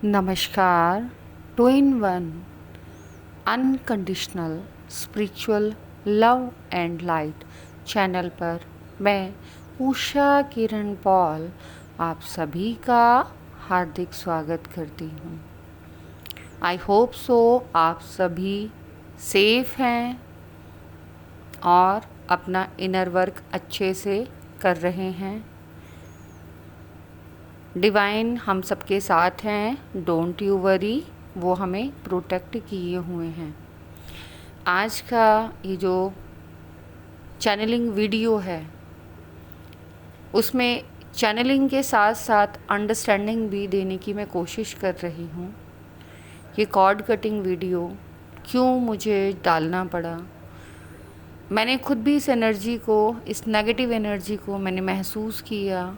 नमस्कार। Two in one unconditional spiritual love and light channel पर मैं उषा किरण पॉल आप सभी का हार्दिक स्वागत करती हूँ। आई होप सो आप सभी सेफ हैं और अपना इनर वर्क अच्छे से कर रहे हैं। डिवाइन हम सबके साथ हैं, डोंट यू वरी, वो हमें प्रोटेक्ट किए हुए हैं। आज का ये जो चैनलिंग वीडियो है उसमें चैनलिंग के साथ साथ अंडरस्टैंडिंग भी देने की मैं कोशिश कर रही हूँ। ये कॉर्ड कटिंग वीडियो क्यों मुझे डालना पड़ा, मैंने खुद भी इस एनर्जी को, इस नेगेटिव एनर्जी को मैंने महसूस किया,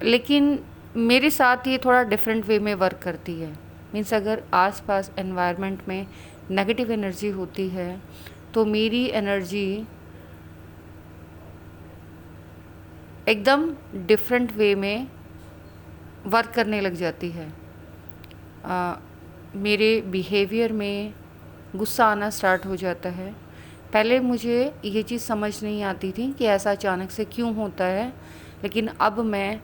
लेकिन मेरे साथ ये थोड़ा डिफरेंट वे में वर्क करती है। मीन्स अगर आसपास एनवायरनमेंट में नेगेटिव एनर्जी होती है तो मेरी एनर्जी एकदम डिफरेंट वे में वर्क करने लग जाती है। मेरे बिहेवियर में गुस्सा आना स्टार्ट हो जाता है। पहले मुझे ये चीज़ समझ नहीं आती थी कि ऐसा अचानक से क्यों होता है, लेकिन अब मैं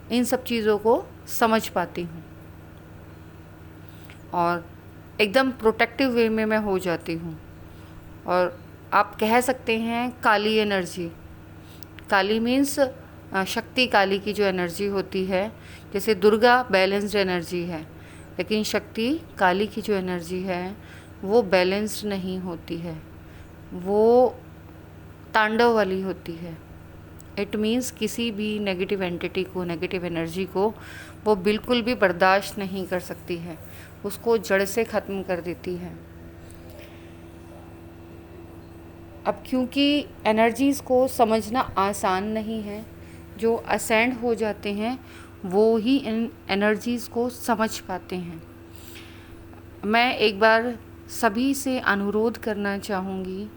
इन सब चीज़ों को समझ पाती हूँ और एकदम प्रोटेक्टिव वे में मैं हो जाती हूँ। और आप कह सकते हैं काली एनर्जी, काली मीन्स शक्ति काली की जो एनर्जी होती है, जैसे दुर्गा बैलेंस्ड एनर्जी है, लेकिन शक्ति काली की जो एनर्जी है वो बैलेंस्ड नहीं होती है, वो तांडव वाली होती है। इट मीन्स किसी भी नेगेटिव एंटिटी को, नेगेटिव एनर्जी को वो बिल्कुल भी बर्दाश्त नहीं कर सकती है, उसको जड़ से ख़त्म कर देती है। अब क्योंकि एनर्जीज़ को समझना आसान नहीं है, जो असेंड हो जाते हैं वो ही इन एनर्जीज़ को समझ पाते हैं। मैं एक बार सभी से अनुरोध करना चाहूँगी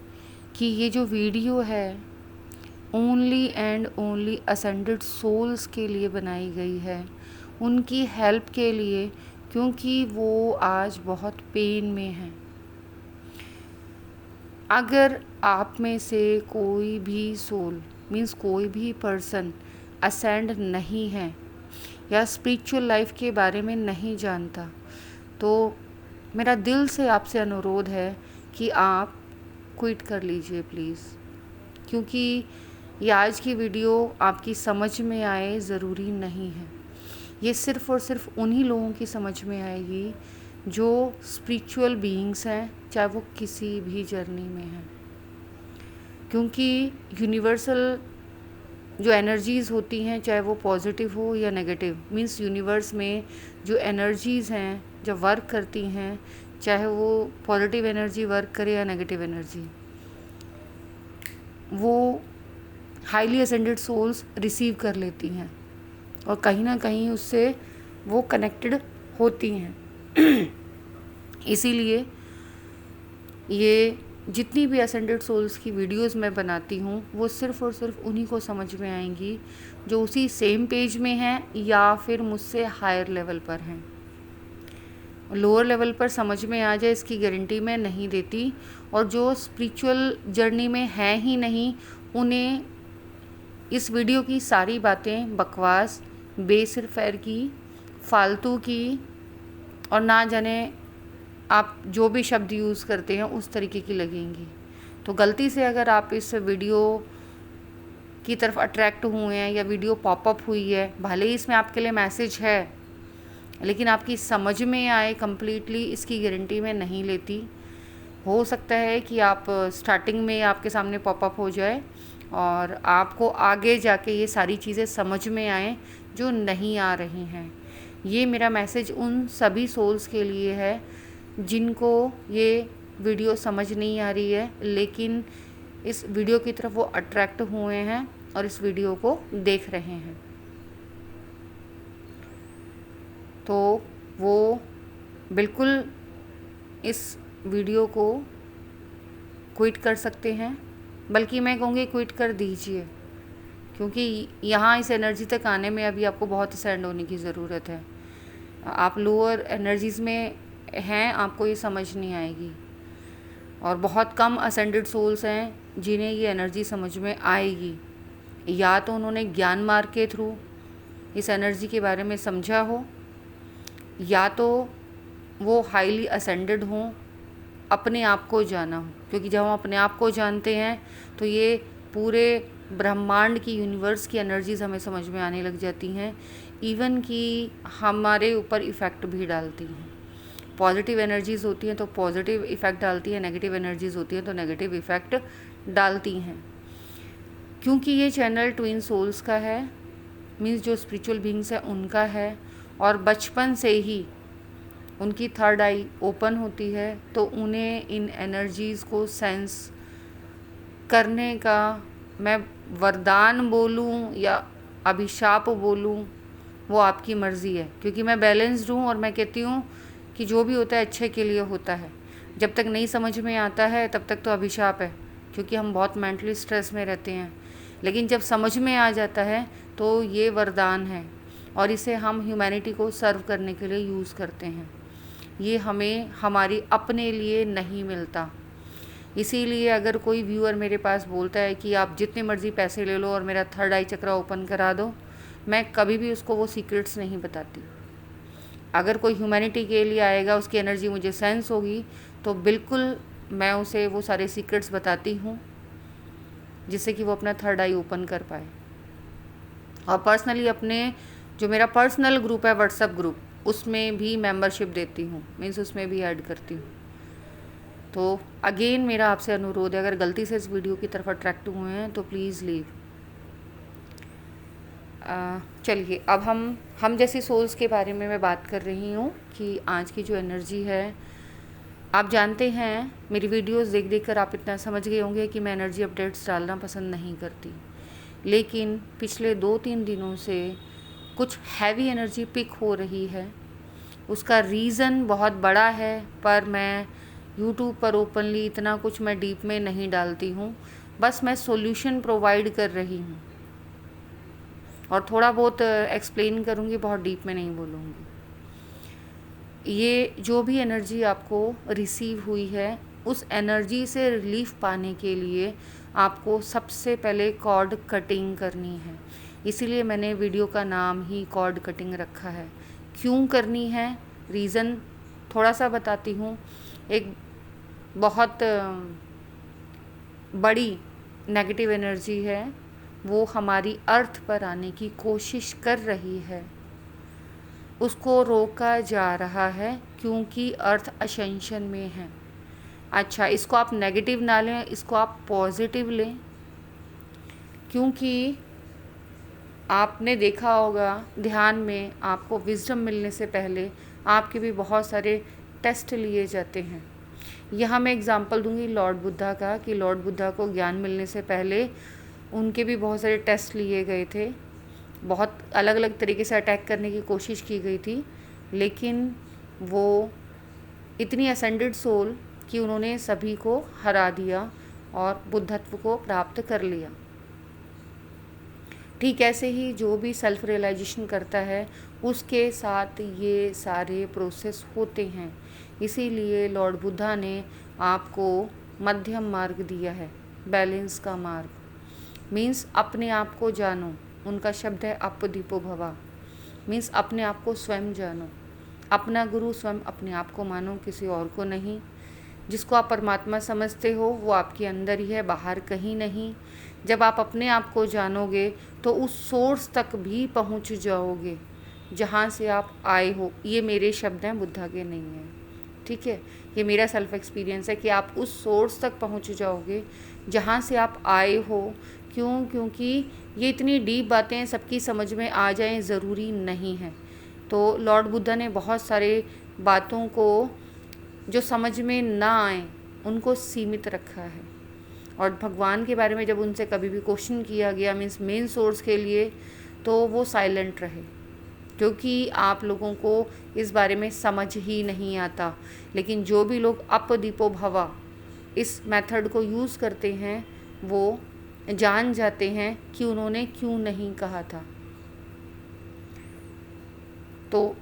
कि ये जो वीडियो है only and only ascended souls के लिए बनाई गई है, उनकी हेल्प के लिए, क्योंकि वो आज बहुत पेन में हैं। अगर आप में से कोई भी सोल मीन्स कोई भी पर्सन असेंड नहीं है या स्पिरिचुअल लाइफ के बारे में नहीं जानता, तो मेरा दिल से आपसे अनुरोध है कि आप क्विट कर लीजिए प्लीज़, क्योंकि ये आज की वीडियो आपकी समझ में आए ज़रूरी नहीं है। ये सिर्फ़ और सिर्फ उन्हीं लोगों की समझ में आएगी जो स्पिरिचुअल बीइंग्स हैं, चाहे वो किसी भी जर्नी में हैं। क्योंकि यूनिवर्सल जो एनर्जीज़ होती हैं, चाहे वो पॉजिटिव हो या नेगेटिव, मीन्स यूनिवर्स में जो एनर्जीज़ हैं जब वर्क करती हैं, चाहे वो पॉजिटिव एनर्जी वर्क करे या नेगेटिव एनर्जी, वो हाईली असेंडेड सोल्स रिसीव कर लेती हैं और कहीं ना कहीं उससे वो कनेक्टेड होती हैं। इसीलिए ये जितनी भी असेंडेड सोल्स की वीडियोस मैं बनाती हूँ वो सिर्फ़ और सिर्फ उन्हीं को समझ में आएंगी जो उसी सेम पेज में हैं या फिर मुझसे हायर लेवल पर हैं। लोअर लेवल पर समझ में आ जाए इसकी गारंटी मैं नहीं देती, और जो स्पिरिचुअल जर्नी में है ही नहीं उन्हें इस वीडियो की सारी बातें बकवास, बेसिर पैर की, फालतू की और ना जाने आप जो भी शब्द यूज़ करते हैं उस तरीके की लगेंगी। तो गलती से अगर आप इस वीडियो की तरफ अट्रैक्ट हुए हैं या वीडियो पॉपअप हुई है, भले ही इसमें आपके लिए मैसेज है, लेकिन आपकी समझ में आए कंप्लीटली इसकी गारंटी मैं नहीं लेती। हो सकता है कि आप स्टार्टिंग में आपके सामने पॉपअप हो जाए और आपको आगे जाके ये सारी चीज़ें समझ में आएँ जो नहीं आ रही हैं। ये मेरा मैसेज उन सभी सोल्स के लिए है जिनको ये वीडियो समझ नहीं आ रही है, लेकिन इस वीडियो की तरफ वो अट्रैक्ट हुए हैं और इस वीडियो को देख रहे हैं। तो वो बिल्कुल इस वीडियो को क्विट कर सकते हैं, बल्कि मैं कहूँगी क्विट कर दीजिए, क्योंकि यहाँ इस एनर्जी तक आने में अभी आपको बहुत असेंड होने की ज़रूरत है। आप लोअर एनर्जीज़ में हैं, आपको ये समझ नहीं आएगी। और बहुत कम असेंडेड सोल्स हैं जिन्हें ये एनर्जी समझ में आएगी। या तो उन्होंने ज्ञान मार्ग के थ्रू इस एनर्जी के बारे में समझा हो, या तो वो हाईली असेंडेड हों, अपने आप को जाना हो। क्योंकि जब हम अपने आप को जानते हैं तो ये पूरे ब्रह्मांड की, यूनिवर्स की एनर्जीज़ हमें समझ में आने लग जाती हैं, इवन कि हमारे ऊपर इफ़ेक्ट भी डालती हैं। पॉजिटिव एनर्जीज़ होती हैं तो पॉजिटिव इफ़ेक्ट डालती हैं, नेगेटिव एनर्जीज़ होती हैं तो नेगेटिव इफ़ेक्ट डालती हैं। क्योंकि ये चैनल ट्विन सोल्स का है, मीन्स जो स्पिरिचुअल बीइंग्स है उनका है, और बचपन से ही उनकी थर्ड आई ओपन होती है, तो उन्हें इन एनर्जीज़ को सेंस करने का, मैं वरदान बोलूं या अभिशाप बोलूं, वो आपकी मर्ज़ी है। क्योंकि मैं बैलेंस्ड हूँ और मैं कहती हूँ कि जो भी होता है अच्छे के लिए होता है। जब तक नहीं समझ में आता है तब तक तो अभिशाप है, क्योंकि हम बहुत मेंटली स्ट्रेस में रहते हैं। लेकिन जब समझ में आ जाता है तो ये वरदान है, और इसे हम ह्यूमैनिटी को सर्व करने के लिए यूज़ करते हैं। ये हमें हमारी अपने लिए नहीं मिलता। इसीलिए अगर कोई व्यूअर मेरे पास बोलता है कि आप जितने मर्ज़ी पैसे ले लो और मेरा थर्ड आई चक्रा ओपन करा दो, मैं कभी भी उसको वो सीक्रेट्स नहीं बताती। अगर कोई ह्यूमैनिटी के लिए आएगा, उसकी एनर्जी मुझे सेंस होगी, तो बिल्कुल मैं उसे वो सारे सीक्रेट्स बताती हूँ, जिससे कि वो अपना थर्ड आई ओपन कर पाए। और पर्सनली अपने जो मेरा पर्सनल ग्रुप है, व्हाट्सएप ग्रुप, उसमें भी मेंबरशिप देती हूँ, मीन्स उसमें भी ऐड करती हूँ। तो अगेन मेरा आपसे अनुरोध है, अगर गलती से इस वीडियो की तरफ अट्रैक्ट हुए हैं तो प्लीज़ लीव। चलिए, अब हम जैसी सोल्स के बारे में मैं बात कर रही हूँ कि आज की जो एनर्जी है, आप जानते हैं मेरी वीडियोस देख देख कर आप इतना समझ गए होंगे कि मैं एनर्जी अपडेट्स डालना पसंद नहीं करती। लेकिन पिछले 2-3 दिनों से कुछ हैवी एनर्जी पिक हो रही है। उसका रीज़न बहुत बड़ा है, पर मैं यूट्यूब पर ओपनली इतना कुछ मैं डीप में नहीं डालती हूँ। बस मैं सॉल्यूशन प्रोवाइड कर रही हूँ और थोड़ा बहुत एक्सप्लेन करूँगी, बहुत डीप में नहीं बोलूँगी। ये जो भी एनर्जी आपको रिसीव हुई है, उस एनर्जी से रिलीफ पाने के लिए आपको सबसे पहले कॉर्ड कटिंग करनी है। इसीलिए मैंने वीडियो का नाम ही कॉर्ड कटिंग रखा है। क्यों करनी है, रीज़न थोड़ा सा बताती हूँ। एक बहुत बड़ी नेगेटिव एनर्जी है, वो हमारी अर्थ पर आने की कोशिश कर रही है। उसको रोका जा रहा है क्योंकि अर्थ असेंशन में है। अच्छा, इसको आप नेगेटिव ना लें, इसको आप पॉजिटिव लें। क्योंकि आपने देखा होगा ध्यान में, आपको विजडम मिलने से पहले आपके भी बहुत सारे टेस्ट लिए जाते हैं। यहाँ मैं एग्जांपल दूंगी लॉर्ड बुद्धा का, कि लॉर्ड बुद्धा को ज्ञान मिलने से पहले उनके भी बहुत सारे टेस्ट लिए गए थे। बहुत अलग अलग तरीके से अटैक करने की कोशिश की गई थी, लेकिन वो इतनी असेंडेड सोल कि उन्होंने सभी को हरा दिया और बुद्धत्व को प्राप्त कर लिया। ठीक ऐसे ही जो भी सेल्फ रियलाइजेशन करता है, उसके साथ ये सारे प्रोसेस होते हैं। इसीलिए लॉर्ड बुद्धा ने आपको मध्यम मार्ग दिया है, बैलेंस का मार्ग। मीन्स अपने आप को जानो। उनका शब्द है अपदीपो भवा, मीन्स अपने आप को स्वयं जानो। अपना गुरु स्वयं अपने आप को मानो, किसी और को नहीं। जिसको आप परमात्मा समझते हो वो आपके अंदर ही है, बाहर कहीं नहीं। जब आप अपने आप को जानोगे तो उस सोर्स तक भी पहुंच जाओगे जहां से आप आए हो। ये मेरे शब्द हैं, बुद्धा के नहीं हैं, ठीक है। ये मेरा सेल्फ एक्सपीरियंस है कि आप उस सोर्स तक पहुंच जाओगे जहां से आप आए हो। क्यों? क्योंकि ये इतनी डीप बातें सबकी समझ में आ जाएं ज़रूरी नहीं है। तो लॉर्ड बुद्धा ने बहुत सारे बातों को जो समझ में ना आए उनको सीमित रखा है। और भगवान के बारे में जब उनसे कभी भी क्वेश्चन किया गया, मीन्स मेन सोर्स के लिए, तो वो साइलेंट रहे, क्योंकि आप लोगों को इस बारे में समझ ही नहीं आता। लेकिन जो भी लोग अपदीपो भवा इस मेथड को यूज़ करते हैं, वो जान जाते हैं कि उन्होंने क्यों नहीं कहा था। तो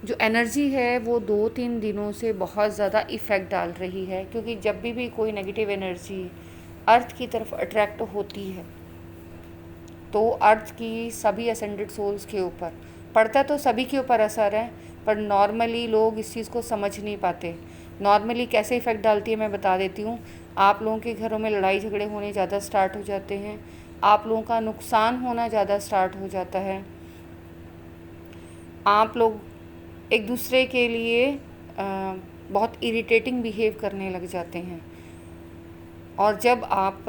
जो एनर्जी है वो 2-3 दिनों से बहुत ज़्यादा इफ़ेक्ट डाल रही है, क्योंकि जब भी कोई नेगेटिव एनर्जी अर्थ की तरफ अट्रैक्ट होती है तो अर्थ की सभी असेंडेड सोल्स के ऊपर पड़ता, तो सभी के ऊपर असर है, पर नॉर्मली लोग इस चीज़ को समझ नहीं पाते। नॉर्मली कैसे इफ़ेक्ट डालती है मैं बता देती हूँ। आप लोगों के घरों में लड़ाई झगड़े होने ज़्यादा स्टार्ट हो जाते हैं, आप लोगों का नुकसान होना ज़्यादा स्टार्ट हो जाता है, आप लोग एक दूसरे के लिए बहुत इरिटेटिंग बिहेव करने लग जाते हैं। और जब आप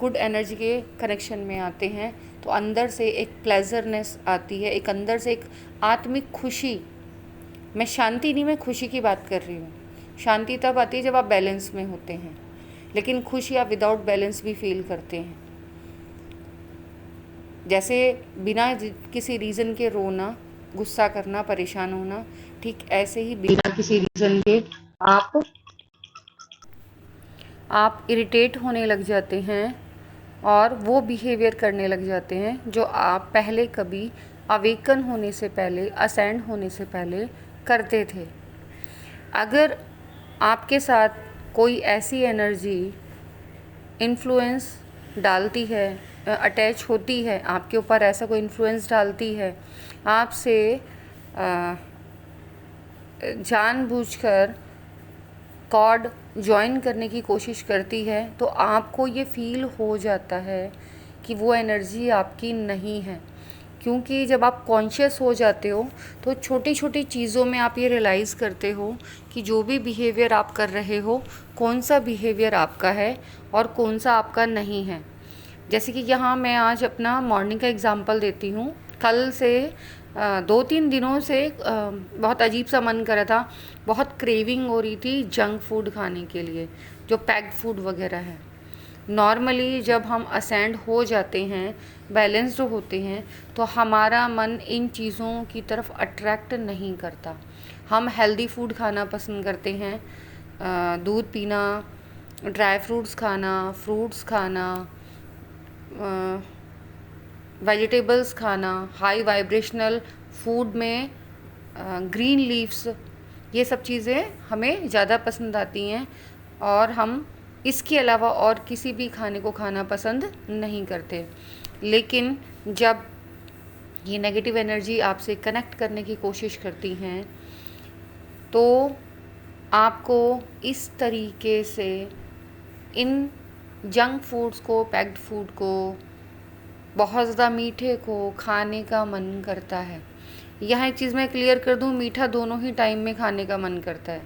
गुड एनर्जी के कनेक्शन में आते हैं तो अंदर से एक प्लेजरनेस आती है, एक अंदर से एक आत्मिक खुशी। मैं शांति नहीं, मैं खुशी की बात कर रही हूँ। शांति तब आती है जब आप बैलेंस में होते हैं, लेकिन खुशी आप विदाउट बैलेंस भी फील करते हैं। जैसे बिना किसी रीज़न के रोना, गुस्सा करना, परेशान होना, ठीक ऐसे ही बिना किसी रीज़न के आप इरिटेट होने लग जाते हैं और वो बिहेवियर करने लग जाते हैं जो आप पहले कभी अवेकन होने से पहले, असेंड होने से पहले करते थे। अगर आपके साथ कोई ऐसी एनर्जी इन्फ्लुएंस डालती है, अटैच होती है, आपके ऊपर ऐसा कोई इन्फ्लुएंस डालती है, आपसे जानबूझकर कॉर्ड ज्वाइन करने की कोशिश करती है, तो आपको ये फील हो जाता है कि वो एनर्जी आपकी नहीं है। क्योंकि जब आप कॉन्शियस हो जाते हो तो छोटी छोटी चीज़ों में आप ये रियलाइज़ करते हो कि जो भी बिहेवियर आप कर रहे हो, कौन सा बिहेवियर आपका है और कौन सा आपका नहीं है। जैसे कि यहाँ मैं आज अपना मॉर्निंग का एग्जांपल देती हूँ। कल से 2-3 दिनों से बहुत अजीब सा मन कर रहा था, बहुत क्रेविंग हो रही थी जंक फूड खाने के लिए, जो पैक्ड फूड वगैरह है। नॉर्मली जब हम असेंड हो जाते हैं, बैलेंस्ड होते हैं, तो हमारा मन इन चीज़ों की तरफ अट्रैक्ट नहीं करता। हम हेल्दी फूड खाना पसंद करते हैं, दूध पीना, ड्राई फ्रूट्स खाना, फ्रूट्स खाना, वेजिटेबल्स खाना, हाई वाइब्रेशनल फूड में ग्रीन लीव्स, ये सब चीज़ें हमें ज़्यादा पसंद आती हैं और हम इसके अलावा और किसी भी खाने को खाना पसंद नहीं करते। लेकिन जब ये नेगेटिव एनर्जी आपसे कनेक्ट करने की कोशिश करती हैं तो आपको इस तरीके से इन जंक फूड्स को, पैक्ड फूड को, बहुत ज़्यादा मीठे को खाने का मन करता है। यहाँ एक चीज़ मैं क्लियर कर दूँ, मीठा दोनों ही टाइम में खाने का मन करता है।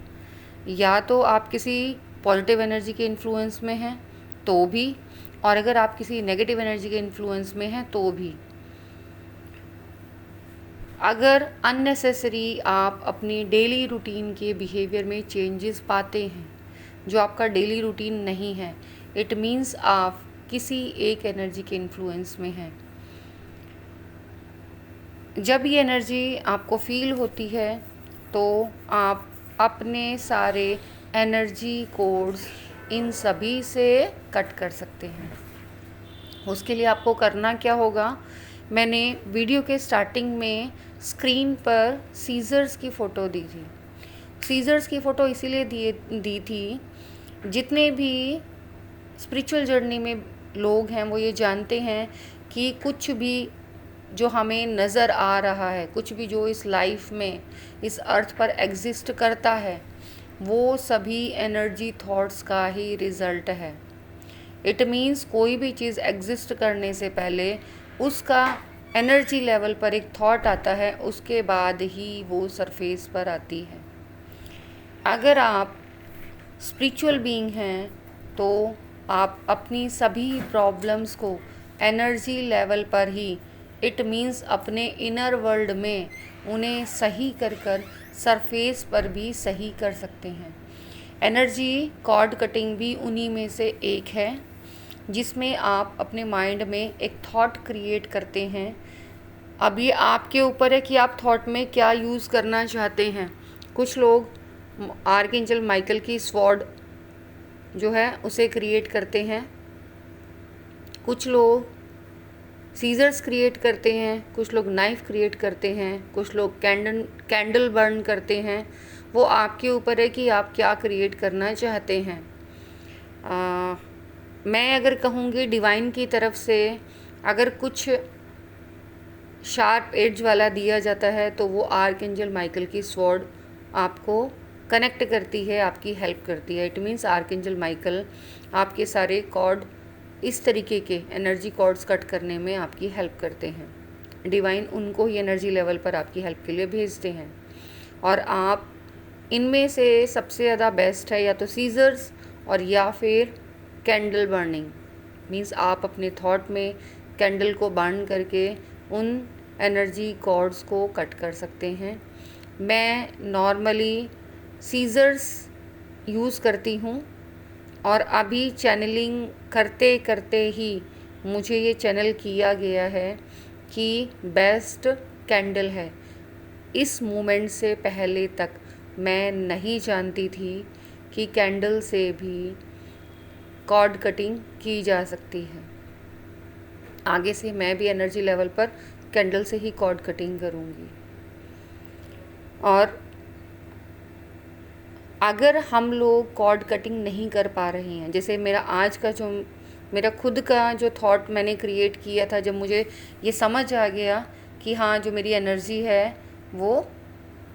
या तो आप किसी पॉजिटिव एनर्जी के इन्फ्लुएंस में हैं तो भी, और अगर आप किसी नेगेटिव एनर्जी के इन्फ्लुएंस में हैं तो भी। अगर अननेसेसरी आप अपनी डेली रूटीन के बिहेवियर में चेंजेस पाते हैं जो आपका डेली रूटीन नहीं है, इट मीन्स आप किसी एक एनर्जी के इन्फ्लुएंस में हैं। जब ये एनर्जी आपको फील होती है तो आप अपने सारे एनर्जी कोड्स इन सभी से कट कर सकते हैं। उसके लिए आपको करना क्या होगा, मैंने वीडियो के स्टार्टिंग में स्क्रीन पर सीजर्स की फ़ोटो दी थी। सीजर्स की फ़ोटो इसीलिए दी थी, जितने भी स्पिरिचुअल जर्नी में लोग हैं वो ये जानते हैं कि कुछ भी जो हमें नज़र आ रहा है, कुछ भी जो इस लाइफ में, इस अर्थ पर एग्जिस्ट करता है, वो सभी एनर्जी थॉट्स का ही रिज़ल्ट है। इट मीन्स कोई भी चीज़ एग्जिस्ट करने से पहले उसका एनर्जी लेवल पर एक थॉट आता है, उसके बाद ही वो सरफेस पर आती है। अगर आप स्पिरिचुअल बीइंग हैं तो आप अपनी सभी प्रॉब्लम्स को एनर्जी लेवल पर ही, इट मीन्स अपने इनर वर्ल्ड में उन्हें सही कर सरफेस पर भी सही कर सकते हैं। एनर्जी कॉर्ड कटिंग भी उन्हीं में से एक है, जिसमें आप अपने माइंड में एक थॉट क्रिएट करते हैं। अब ये आपके ऊपर है कि आप थॉट में क्या यूज़ करना चाहते हैं। कुछ लोग आर्कएंजल माइकल की स्वॉर्ड जो है उसे क्रिएट करते हैं, कुछ लोग सीजर्स क्रिएट करते हैं, कुछ लोग नाइफ़ क्रिएट करते हैं, कुछ लोग कैंडल बर्न करते हैं। वो आपके ऊपर है कि आप क्या क्रिएट करना चाहते हैं। मैं अगर कहूँगी डिवाइन की तरफ से अगर कुछ शार्प एज वाला दिया जाता है तो वो आर्कएंजल माइकल की स्वॉर्ड आपको कनेक्ट करती है, आपकी हेल्प करती है। इट मीन्स आर्कएंजल माइकल आपके सारे कॉर्ड, इस तरीके के एनर्जी कॉर्ड्स कट करने में आपकी हेल्प करते हैं। डिवाइन उनको ही एनर्जी लेवल पर आपकी हेल्प के लिए भेजते हैं। और आप इनमें से सबसे ज़्यादा बेस्ट है या तो सीजर्स और या फिर कैंडल बर्निंग। मीन्स आप अपने थॉट में कैंडल को बर्न करके उन एनर्जी कॉर्ड्स को कट कर सकते हैं। मैं नॉर्मली सीजर्स यूज़ करती हूँ और अभी चैनलिंग करते करते ही मुझे ये चैनल किया गया है कि बेस्ट कैंडल है। इस मोमेंट से पहले तक मैं नहीं जानती थी कि कैंडल से भी कॉर्ड कटिंग की जा सकती है। आगे से मैं भी एनर्जी लेवल पर कैंडल से ही कॉर्ड कटिंग करूँगी। और अगर हम लोग कॉर्ड कटिंग नहीं कर पा रहे हैं, जैसे मेरा खुद का जो थॉट मैंने क्रिएट किया था, जब मुझे ये समझ आ गया कि हाँ जो मेरी एनर्जी है वो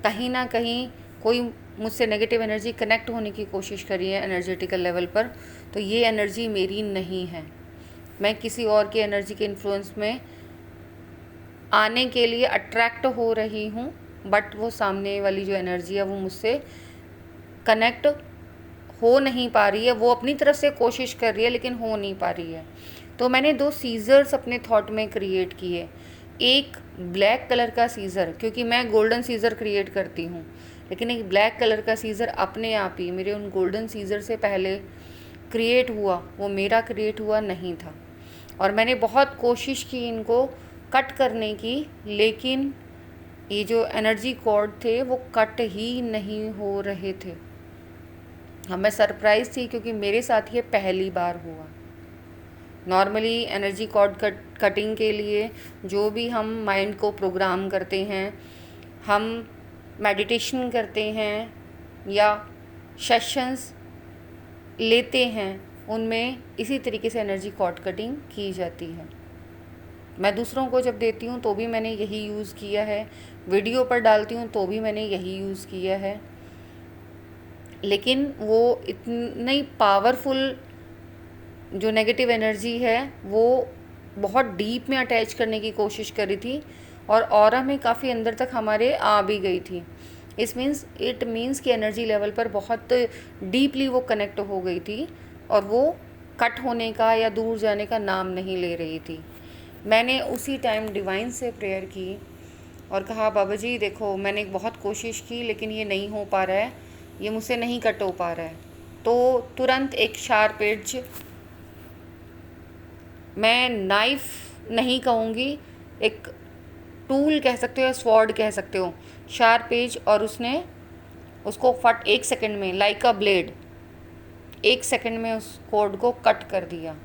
कहीं ना कहीं कोई मुझसे नेगेटिव एनर्जी कनेक्ट होने की कोशिश कर रही है एनर्जेटिकल लेवल पर, तो ये एनर्जी मेरी नहीं है। मैं किसी और की एनर्जी के इन्फ्लुएंस में आने के लिए अट्रैक्ट हो रही हूँ, बट वो सामने वाली जो एनर्जी है वो मुझसे कनेक्ट हो नहीं पा रही है। वो अपनी तरफ से कोशिश कर रही है लेकिन हो नहीं पा रही है। तो मैंने 2 सीज़र्स अपने थॉट में क्रिएट किए। एक ब्लैक कलर का सीज़र, क्योंकि मैं गोल्डन सीज़र क्रिएट करती हूँ, लेकिन एक ब्लैक कलर का सीज़र अपने आप ही मेरे उन गोल्डन सीज़र से पहले क्रिएट हुआ, वो मेरा क्रिएट हुआ नहीं था। और मैंने बहुत कोशिश की इनको कट करने की, लेकिन ये जो एनर्जी कॉर्ड थे वो कट ही नहीं हो रहे थे। हाँ, मैं सरप्राइज़ थी क्योंकि मेरे साथ ये पहली बार हुआ। नॉर्मली एनर्जी कॉर्ड कटिंग के लिए जो भी हम माइंड को प्रोग्राम करते हैं, हम मेडिटेशन करते हैं या सेशंस लेते हैं, उनमें इसी तरीके से एनर्जी कॉर्ड कटिंग की जाती है। मैं दूसरों को जब देती हूँ तो भी मैंने यही यूज़ किया है, वीडियो पर डालती हूँ तो भी मैंने यही यूज़ किया है। लेकिन वो इतनी पावरफुल जो नेगेटिव एनर्जी है वो बहुत डीप में अटैच करने की कोशिश करी थी और ऑरा में काफ़ी अंदर तक हमारे आ भी गई थी। इट मीन्स कि एनर्जी लेवल पर बहुत डीपली वो कनेक्ट हो गई थी और वो कट होने का या दूर जाने का नाम नहीं ले रही थी। मैंने उसी टाइम डिवाइन से प्रेयर की और कहा, बाबा जी देखो, मैंने बहुत कोशिश की लेकिन ये नहीं हो पा रहा है, ये मुझसे नहीं कट हो पा रहा है। तो तुरंत एक शार्प एज, मैं नाइफ़ नहीं कहूँगी, एक टूल कह सकते हो या स्वॉर्ड कह सकते हो, शार्प एज, और उसने उसको फट 1 सेकंड में, लाइक अ ब्लेड, 1 सेकंड में उस कॉर्ड को कट कर दिया।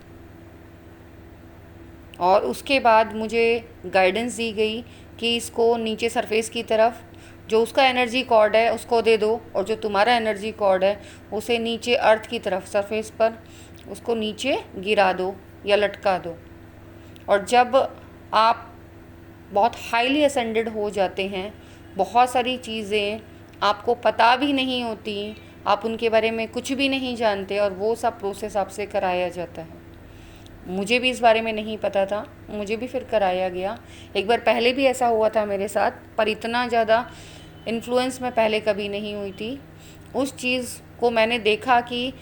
और उसके बाद मुझे गाइडेंस दी गई कि इसको नीचे सरफेस की तरफ जो उसका एनर्जी कॉर्ड है उसको दे दो, और जो तुम्हारा एनर्जी कॉर्ड है उसे नीचे अर्थ की तरफ सरफेस पर उसको नीचे गिरा दो या लटका दो। और जब आप बहुत हाईली असेंडेड हो जाते हैं, बहुत सारी चीज़ें आपको पता भी नहीं होती, आप उनके बारे में कुछ भी नहीं जानते और वो सब प्रोसेस आपसे कराया जाता है। मुझे भी इस बारे में नहीं पता था, मुझे भी फिर कराया गया। एक बार पहले भी ऐसा हुआ था मेरे साथ, पर इतना ज़्यादा इन्फ्लुएंस मैं पहले कभी नहीं हुई थी। उस चीज़ को मैंने देखा कि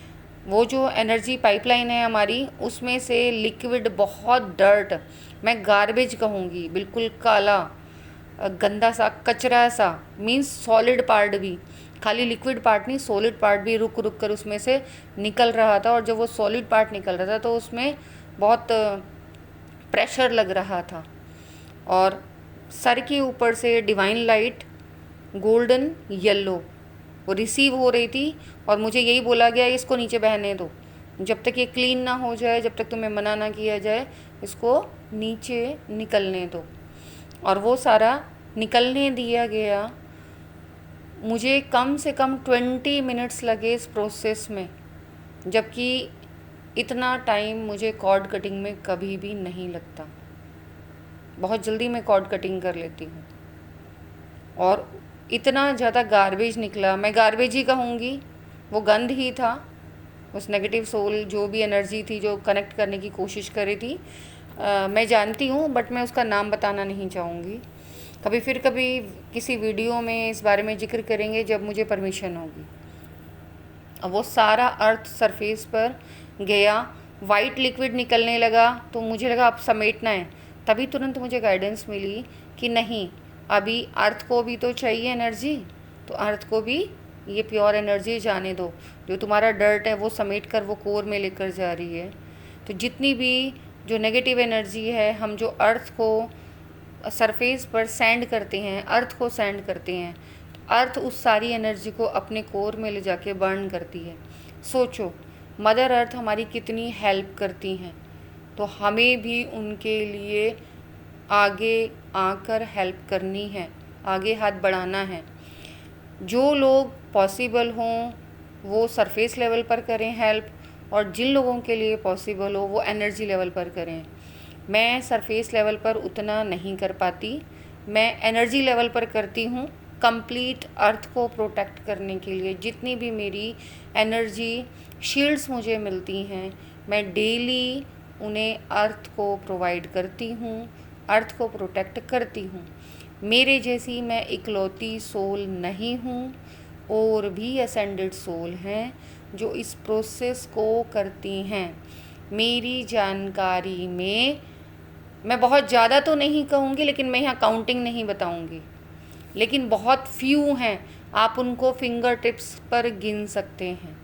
वो जो एनर्जी पाइपलाइन है हमारी, उसमें से लिक्विड बहुत डर्ट, मैं गार्बेज कहूँगी, बिल्कुल काला गंदा सा कचरा सा, मीन्स सॉलिड पार्ट भी, खाली लिक्विड पार्ट नहीं, सॉलिड पार्ट भी रुक रुक कर उसमें से निकल रहा था। और जब वो सॉलिड पार्ट निकल रहा था तो उसमें बहुत प्रेशर लग रहा था। और सर के ऊपर से डिवाइन लाइट गोल्डन येलो वो रिसीव हो रही थी और मुझे यही बोला गया इसको नीचे बहने दो। जब तक ये क्लीन ना हो जाए, जब तक तुम्हें मना ना किया जाए, इसको नीचे निकलने दो। और वो सारा निकलने दिया गया। मुझे कम से कम 20 मिनट्स लगे इस प्रोसेस में, जबकि इतना टाइम मुझे कॉर्ड कटिंग में कभी भी नहीं लगता। बहुत जल्दी मैं कॉर्ड कटिंग कर लेती हूँ। और इतना ज़्यादा गार्बेज निकला, मैं गार्बेज ही कहूँगी, वो गंद ही था। उस नेगेटिव सोल जो भी एनर्जी थी जो कनेक्ट करने की कोशिश कर रही थी, मैं जानती हूँ, बट मैं उसका नाम बताना नहीं चाहूँगी। कभी किसी वीडियो में इस बारे में जिक्र करेंगे जब मुझे परमिशन होगी। अब वो सारा अर्थ सरफेस पर गया, वाइट लिक्विड निकलने लगा, तो मुझे लगा अब समेटना है। तभी तुरंत मुझे गाइडेंस मिली कि नहीं, अभी अर्थ को भी तो चाहिए एनर्जी, तो अर्थ को भी ये प्योर एनर्जी जाने दो। जो तुम्हारा डर्ट है वो समेट कर वो कोर में लेकर जा रही है। तो जितनी भी जो नेगेटिव एनर्जी है, हम जो अर्थ को सरफेस पर सेंड करते हैं, अर्थ को सेंड करते हैं, अर्थ उस सारी एनर्जी को अपने कोर में ले जाके बर्न करती है। सोचो, मदर अर्थ हमारी कितनी हेल्प करती हैं, तो हमें भी उनके लिए आगे आकर हेल्प करनी है, आगे हाथ बढ़ाना है। जो लोग पॉसिबल हों वो सरफेस लेवल पर करें हेल्प, और जिन लोगों के लिए पॉसिबल हो वो एनर्जी लेवल पर करें। मैं सरफेस लेवल पर उतना नहीं कर पाती, मैं एनर्जी लेवल पर करती हूँ, कंप्लीट अर्थ को प्रोटेक्ट करने के लिए। जितनी भी मेरी एनर्जी शील्ड्स मुझे मिलती हैं, मैं डेली उन्हें अर्थ को प्रोवाइड करती हूँ, अर्थ को प्रोटेक्ट करती हूँ। मेरे जैसी मैं इकलौती सोल नहीं हूँ, और भी असेंडेड सोल हैं जो इस प्रोसेस को करती हैं। मेरी जानकारी में, मैं बहुत ज़्यादा तो नहीं कहूँगी, लेकिन मैं यहाँ काउंटिंग नहीं बताऊँगी, लेकिन बहुत फ्यू हैं, आप उनको फिंगर टिप्स पर गिन सकते हैं।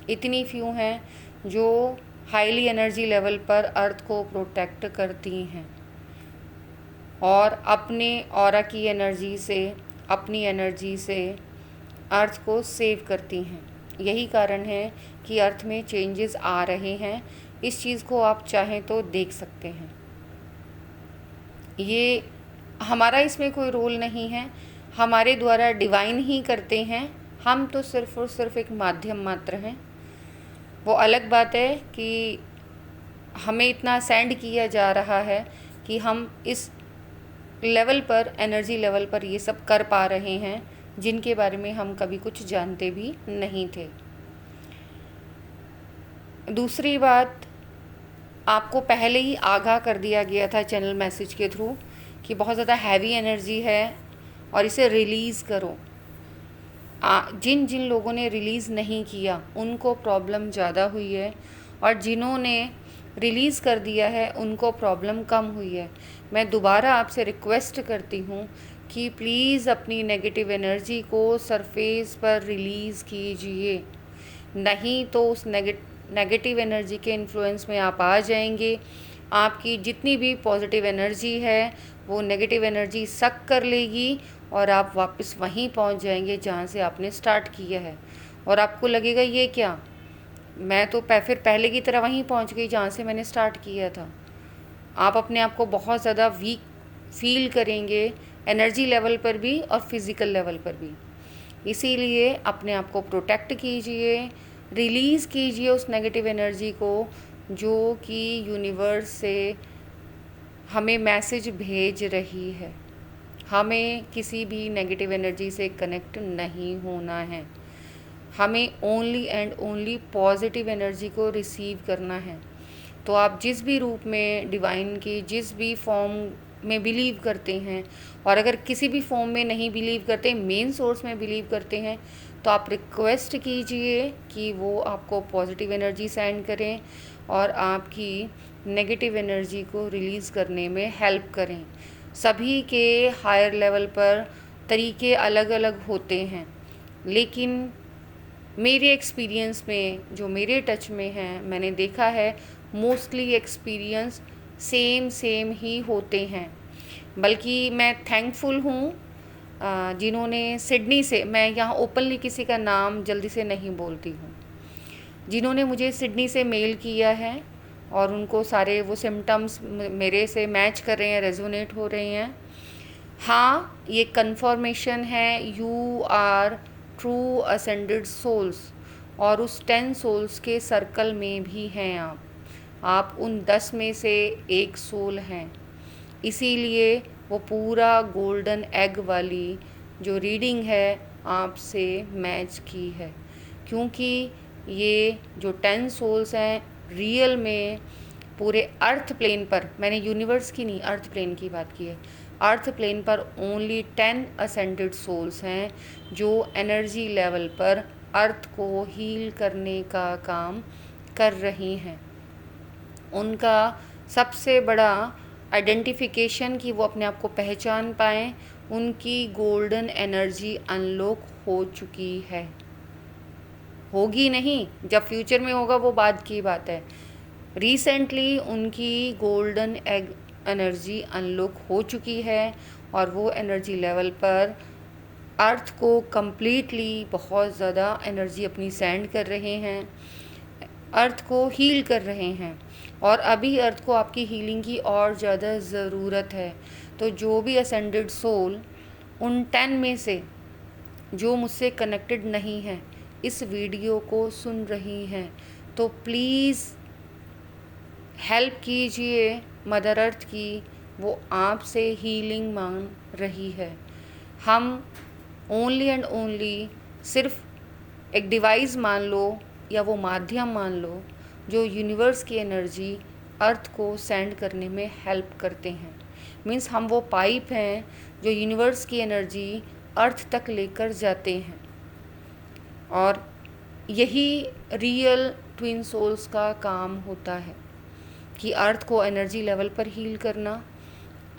इतनी फ्यू हैं जो हाईली एनर्जी लेवल पर अर्थ को प्रोटेक्ट करती हैं और अपने ऑरा की एनर्जी से, अपनी एनर्जी से अर्थ को सेव करती हैं। यही कारण है कि अर्थ में चेंजेस आ रहे हैं। इस चीज़ को आप चाहें तो देख सकते हैं। ये हमारा इसमें कोई रोल नहीं है, हमारे द्वारा डिवाइन ही करते हैं, हम तो सिर्फ और सिर्फ एक माध्यम मात्र हैं। वो अलग बात है कि हमें इतना सेंड किया जा रहा है कि हम इस लेवल पर, एनर्जी लेवल पर ये सब कर पा रहे हैं, जिनके बारे में हम कभी कुछ जानते भी नहीं थे। दूसरी बात, आपको पहले ही आगाह कर दिया गया था चैनल मैसेज के थ्रू कि बहुत ज़्यादा हैवी एनर्जी है और इसे रिलीज़ करो। जिन जिन लोगों ने रिलीज़ नहीं किया उनको प्रॉब्लम ज़्यादा हुई है, और जिन्होंने रिलीज़ कर दिया है उनको प्रॉब्लम कम हुई है। मैं दोबारा आपसे रिक्वेस्ट करती हूँ कि प्लीज़ अपनी नेगेटिव एनर्जी को सरफेस पर रिलीज़ कीजिए, नहीं तो उस नेगेटिव एनर्जी के इन्फ्लुएंस में आप आ जाएंगे। आपकी जितनी भी पॉजिटिव एनर्जी है वो नेगेटिव एनर्जी सक कर लेगी और आप वापस वहीं पहुंच जाएंगे जहां से आपने स्टार्ट किया है। और आपको लगेगा ये क्या, मैं तो फिर पहले की तरह वहीं पहुंच गई जहां से मैंने स्टार्ट किया था। आप अपने आप को बहुत ज़्यादा वीक फील करेंगे, एनर्जी लेवल पर भी और फिज़िकल लेवल पर भी। इसीलिए अपने आप को प्रोटेक्ट कीजिए, रिलीज़ कीजिए उस नेगेटिव एनर्जी को जो कि यूनिवर्स से हमें मैसेज भेज रही है। हमें किसी भी नेगेटिव एनर्जी से कनेक्ट नहीं होना है, हमें only and only positive energy को रिसीव करना है। तो आप जिस भी रूप में डिवाइन की, जिस भी फॉर्म में बिलीव करते हैं, और अगर किसी भी फॉर्म में नहीं बिलीव करते, मेन सोर्स में बिलीव करते हैं, तो आप रिक्वेस्ट कीजिए कि वो आपको पॉजिटिव एनर्जी सेंड करें और आपकी नेगेटिव एनर्जी को रिलीज़ करने में हेल्प करें। सभी के हायर लेवल पर तरीके अलग अलग होते हैं, लेकिन मेरे एक्सपीरियंस में, जो मेरे टच में है, मैंने देखा है मोस्टली एक्सपीरियंस सेम ही होते हैं। बल्कि मैं थैंकफुल हूँ जिन्होंने सिडनी से, मैं यहाँ ओपनली किसी का नाम जल्दी से नहीं बोलती हूँ, जिन्होंने मुझे सिडनी से मेल किया है और उनको सारे वो सिम्टम्स मेरे से मैच कर रहे हैं, रेजोनेट हो रहे हैं, हाँ ये कंफर्मेशन है, you are true ascended souls, और उस 10 सोल्स के सर्कल में भी हैं आप उन 10 में से एक सोल हैं। इसीलिए वो पूरा गोल्डन एग वाली जो रीडिंग है आपसे मैच की है, क्योंकि ये जो 10 सोल्स हैं रियल में पूरे अर्थ प्लेन पर, मैंने यूनिवर्स की नहीं अर्थ प्लेन की बात की है, अर्थ प्लेन पर ओनली 10 असेंडेड सोल्स हैं जो एनर्जी लेवल पर अर्थ को हील करने का काम कर रही हैं। उनका सबसे बड़ा आइडेंटिफिकेशन कि वो अपने आप को पहचान पाएँ, उनकी गोल्डन एनर्जी अनलॉक हो चुकी है। होगी नहीं, जब फ्यूचर में होगा वो बाद की बात है। रिसेंटली उनकी गोल्डन एनर्जी अनलॉक हो चुकी है और वो एनर्जी लेवल पर अर्थ को कम्प्लीटली बहुत ज़्यादा एनर्जी अपनी सेंड कर रहे हैं, अर्थ को हील कर रहे हैं, और अभी अर्थ को आपकी हीलिंग की और ज़्यादा ज़रूरत है। तो जो भी असेंडेड सोल उन 10 में से जो मुझसे कनेक्टेड नहीं है इस वीडियो को सुन रही हैं, तो प्लीज़ हेल्प कीजिए मदर अर्थ की, वो आपसे हीलिंग मांग रही है। हम ओनली एंड ओनली सिर्फ एक डिवाइस मान लो या वो माध्यम मान लो जो यूनिवर्स की एनर्जी अर्थ को सेंड करने में हेल्प करते हैं। मीन्स हम वो पाइप हैं जो यूनिवर्स की एनर्जी अर्थ तक लेकर जाते हैं, और यही रियल ट्विन सोल्स का काम होता है कि अर्थ को एनर्जी लेवल पर हील करना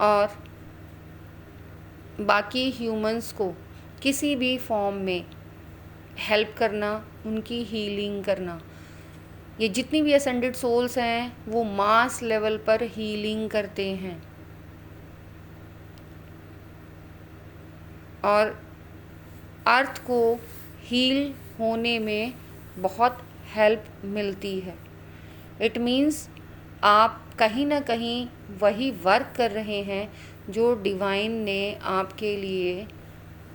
और बाकी ह्यूमंस को किसी भी फॉर्म में हेल्प करना, उनकी हीलिंग करना। ये जितनी भी असेंडेड सोल्स हैं वो मास लेवल पर हीलिंग करते हैं और अर्थ को हील होने में बहुत हेल्प मिलती है। इट मीन्स आप कहीं ना कहीं वही वर्क कर रहे हैं जो डिवाइन ने आपके लिए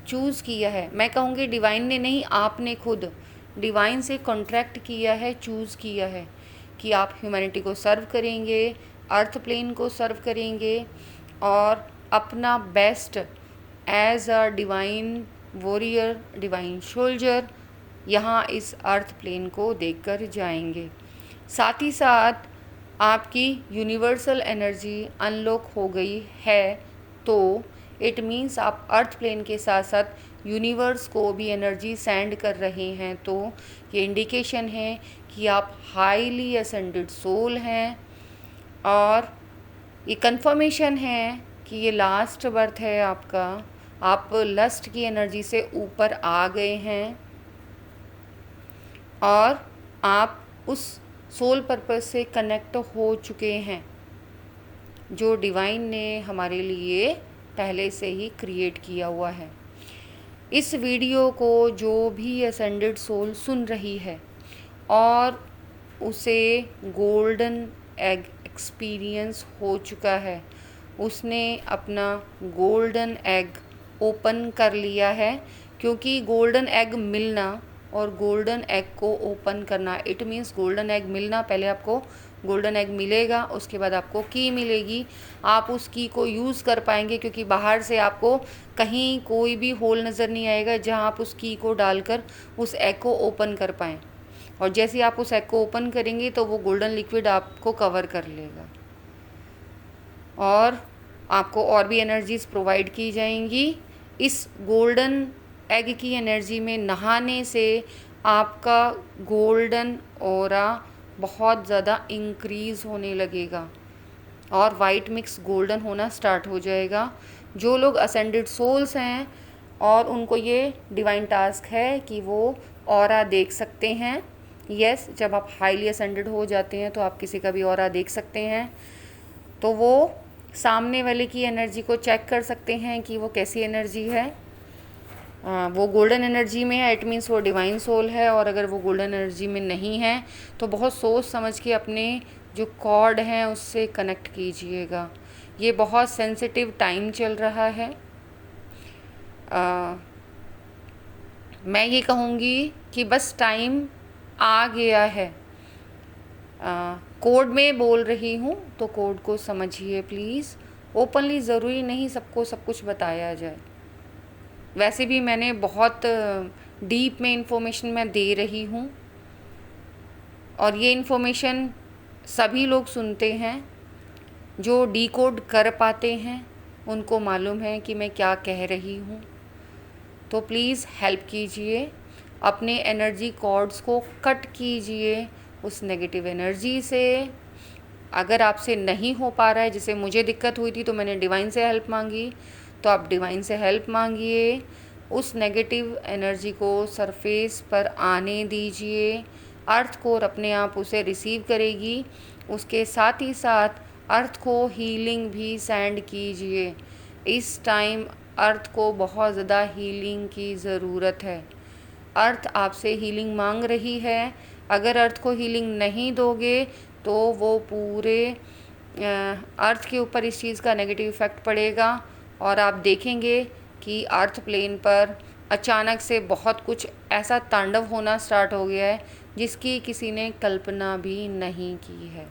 चूज़ किया है। मैं कहूँगी डिवाइन ने नहीं, आपने खुद डिवाइन से कॉन्ट्रैक्ट किया है, चूज़ किया है कि आप ह्यूमैनिटी को सर्व करेंगे, अर्थ प्लेन को सर्व करेंगे और अपना best as a divine warrior, divine soldier यहाँ इस अर्थ प्लेन को देकर जाएंगे। साथ ही साथ आपकी यूनिवर्सल एनर्जी अनलॉक हो गई है, तो इट मीन्स आप अर्थ प्लेन के साथ साथ यूनिवर्स को भी एनर्जी सेंड कर रहे हैं। तो ये इंडिकेशन है कि आप हाईली असेंडेड सोल हैं और ये कंफर्मेशन है कि ये लास्ट बर्थ है आपका। आप लस्ट की एनर्जी से ऊपर आ गए हैं और आप उस सोल पर्पस से कनेक्ट हो चुके हैं जो डिवाइन ने हमारे लिए पहले से ही क्रिएट किया हुआ है। इस वीडियो को जो भी असेंडेड सोल सुन रही है और उसे गोल्डन एग एक्सपीरियंस हो चुका है, उसने अपना गोल्डन एग ओपन कर लिया है, क्योंकि गोल्डन एग मिलना और गोल्डन एग को ओपन करना, इट मीन्स गोल्डन एग मिलना, पहले आपको गोल्डन एग मिलेगा, उसके बाद आपको की मिलेगी। आप उस की को यूज़ कर पाएंगे क्योंकि बाहर से आपको कहीं कोई भी होल नज़र नहीं आएगा जहां आप उस की को डालकर उस एग को ओपन कर पाएँ। और जैसे आप उस एग को ओपन करेंगे तो वो गोल्डन लिक्विड आपको कवर कर लेगा और आपको और भी एनर्जीज़ प्रोवाइड की जाएंगी। इस गोल्डन एग की एनर्जी में नहाने से आपका गोल्डन ऑरा बहुत ज़्यादा इंक्रीज़ होने लगेगा और वाइट मिक्स गोल्डन होना स्टार्ट हो जाएगा। जो लोग असेंडेड सोल्स हैं और उनको ये डिवाइन टास्क है कि वो ऑरा देख सकते हैं। यस, जब आप हाईली असेंडेड हो जाते हैं तो आप किसी का भी ऑरा देख सकते हैं, तो वो सामने वाले की एनर्जी को चेक कर सकते हैं कि वो कैसी एनर्जी है वो गोल्डन एनर्जी में है, इट मीन्स वो डिवाइन सोल है। और अगर वो गोल्डन एनर्जी में नहीं है तो बहुत सोच समझ के अपने जो कॉर्ड हैं उससे कनेक्ट कीजिएगा। ये बहुत सेंसिटिव टाइम चल रहा है। मैं ये कहूँगी कि बस टाइम आ गया है। कोड में बोल रही हूँ तो कोड को समझिए प्लीज़। ओपनली ज़रूरी नहीं सबको सब कुछ बताया जाए। वैसे भी मैंने बहुत डीप में इन्फॉर्मेशन मैं दे रही हूँ और ये इन्फॉर्मेशन सभी लोग सुनते हैं। जो डीकोड कर पाते हैं उनको मालूम है कि मैं क्या कह रही हूँ। तो प्लीज़ हेल्प कीजिए, अपने एनर्जी कॉर्ड्स को कट कीजिए उस नेगेटिव एनर्जी से। अगर आपसे नहीं हो पा रहा है, जैसे मुझे दिक्कत हुई थी तो मैंने डिवाइन से हेल्प मांगी, तो आप डिवाइन से हेल्प मांगिए। उस नेगेटिव एनर्जी को सरफेस पर आने दीजिए। अर्थ कोर अपने आप उसे रिसीव करेगी। उसके साथ ही साथ अर्थ को हीलिंग भी सेंड कीजिए। इस टाइम अर्थ को बहुत ज़्यादा हीलिंग की ज़रूरत है। अर्थ आपसे हीलिंग मांग रही है। अगर अर्थ को हीलिंग नहीं दोगे तो वो पूरे अर्थ के ऊपर इस चीज़ का नेगेटिव इफ़ेक्ट पड़ेगा और आप देखेंगे कि अर्थ प्लेन पर अचानक से बहुत कुछ ऐसा तांडव होना स्टार्ट हो गया है जिसकी किसी ने कल्पना भी नहीं की है।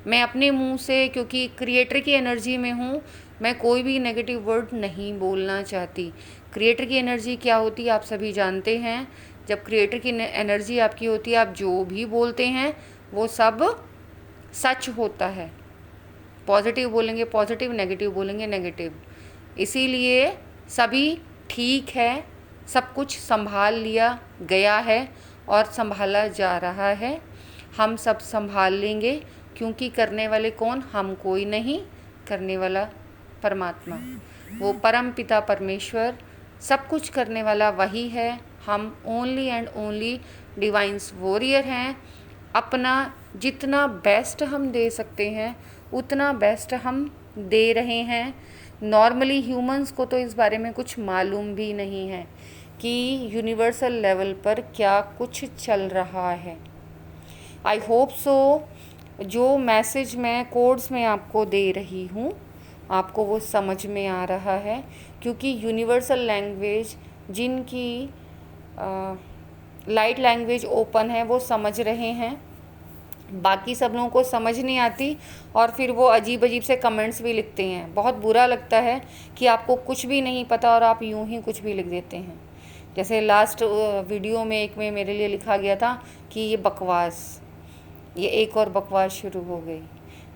मैं अपने मुंह से, क्योंकि क्रिएटर की एनर्जी में हूँ, मैं कोई भी नेगेटिव वर्ड नहीं बोलना चाहती। क्रिएटर की एनर्जी क्या होती है आप सभी जानते हैं। जब क्रिएटर की एनर्जी आपकी होती है, आप जो भी बोलते हैं वो सब सच होता है। पॉजिटिव बोलेंगे पॉजिटिव, नेगेटिव बोलेंगे नेगेटिव। इसीलिए सभी ठीक है, सब कुछ संभाल लिया गया है और संभाला जा रहा है। हम सब संभाल लेंगे, क्योंकि करने वाले कौन? हम कोई नहीं, करने वाला परमात्मा, वो परम पिता परमेश्वर, सब कुछ करने वाला वही है। हम only and only divine's warrior हैं। अपना जितना बेस्ट हम दे सकते हैं उतना बेस्ट हम दे रहे हैं। नॉर्मली ह्यूमंस को तो इस बारे में कुछ मालूम भी नहीं है कि यूनिवर्सल लेवल पर क्या कुछ चल रहा है। आई होप सो जो मैसेज मैं कोड्स में आपको दे रही हूँ आपको वो समझ में आ रहा है, क्योंकि यूनिवर्सल लैंग्वेज जिनकी लाइट लैंग्वेज ओपन है वो समझ रहे हैं। बाकी सब लोगों को समझ नहीं आती और फिर वो अजीब अजीब से कमेंट्स भी लिखते हैं। बहुत बुरा लगता है कि आपको कुछ भी नहीं पता और आप यूं ही कुछ भी लिख देते हैं। जैसे लास्ट वीडियो में एक में मेरे लिए लिखा गया था कि ये बकवास, ये एक और बकवास शुरू हो गई।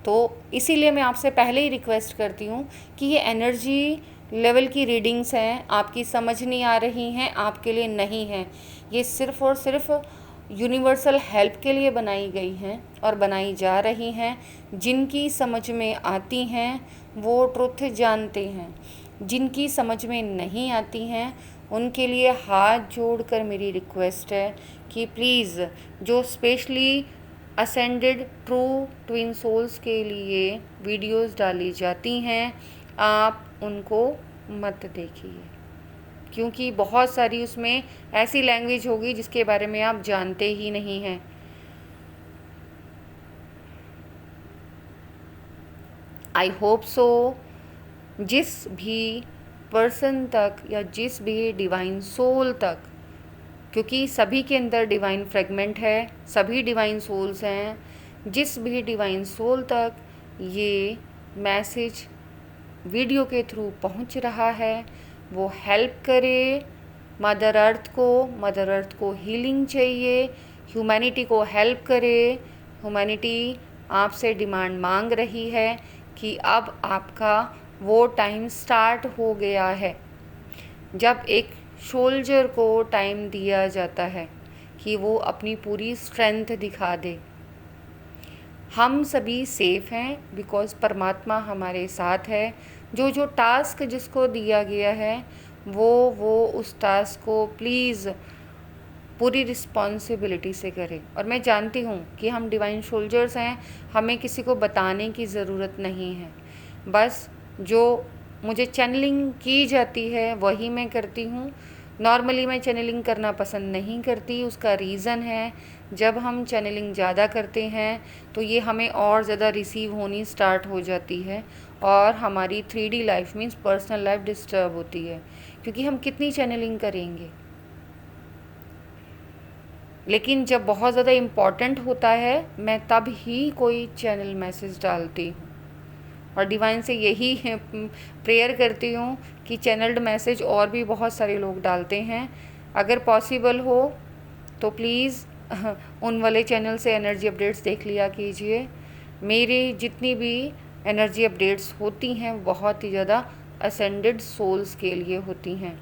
तो इसीलिए मैं आपसे पहले ही रिक्वेस्ट करती हूँ कि ये एनर्जी लेवल की रीडिंग्स हैं, आपकी समझ नहीं आ रही हैं, आपके लिए नहीं हैं। ये सिर्फ़ और सिर्फ यूनिवर्सल हेल्प के लिए बनाई गई हैं और बनाई जा रही हैं। जिनकी समझ में आती हैं वो ट्रुथ जानते हैं, जिनकी समझ में नहीं आती हैं उनके लिए हाथ जोड़कर मेरी रिक्वेस्ट है कि प्लीज़ जो specially ascended true twin souls के लिए वीडियोस डाली जाती हैं आप उनको मत देखिए, क्योंकि बहुत सारी उसमें ऐसी लैंग्वेज होगी जिसके बारे में आप जानते ही नहीं हैं। आई होप सो जिस भी पर्सन तक या जिस भी डिवाइन सोल तक, क्योंकि सभी के अंदर डिवाइन फ्रेगमेंट है, सभी डिवाइन सोल्स हैं, जिस भी डिवाइन सोल तक ये मैसेज वीडियो के थ्रू पहुंच रहा है वो हेल्प करे मदर अर्थ को हीलिंग चाहिए, ह्यूमैनिटी को हेल्प करे। ह्यूमैनिटी आपसे डिमांड मांग रही है कि अब आपका वो टाइम स्टार्ट हो गया है जब एक सोल्जर को टाइम दिया जाता है कि वो अपनी पूरी स्ट्रेंथ दिखा दे। हम सभी सेफ हैं बिकॉज़ परमात्मा हमारे साथ है। जो टास्क जिसको दिया गया है वो उस टास्क को प्लीज़ पूरी रिस्पॉन्सिबिलिटी से करे। और मैं जानती हूँ कि हम डिवाइन सोल्जर्स हैं, हमें किसी को बताने की ज़रूरत नहीं है। बस जो मुझे चैनलिंग की जाती है वही मैं करती हूँ। नॉर्मली मैं चैनलिंग करना पसंद नहीं करती। उसका रीज़न है, जब हम चैनलिंग ज़्यादा करते हैं तो ये हमें और ज़्यादा रिसीव होनी स्टार्ट हो जाती है और हमारी 3D life means personal life disturb होती है, क्योंकि हम कितनी चैनलिंग करेंगे। लेकिन जब बहुत ज़्यादा इम्पॉर्टेंट होता है मैं तब ही कोई चैनल मैसेज डालती हूँ और डिवाइन से यही प्रेयर करती हूँ कि चैनल्ड मैसेज और भी बहुत सारे लोग डालते हैं। अगर पॉसिबल हो तो प्लीज़ उन वाले चैनल से एनर्जी अपडेट्स देख लिया कीजिए। मेरी जितनी भी एनर्जी अपडेट्स होती हैं बहुत ही ज़्यादा असेंडेड सोल्स के लिए होती हैं।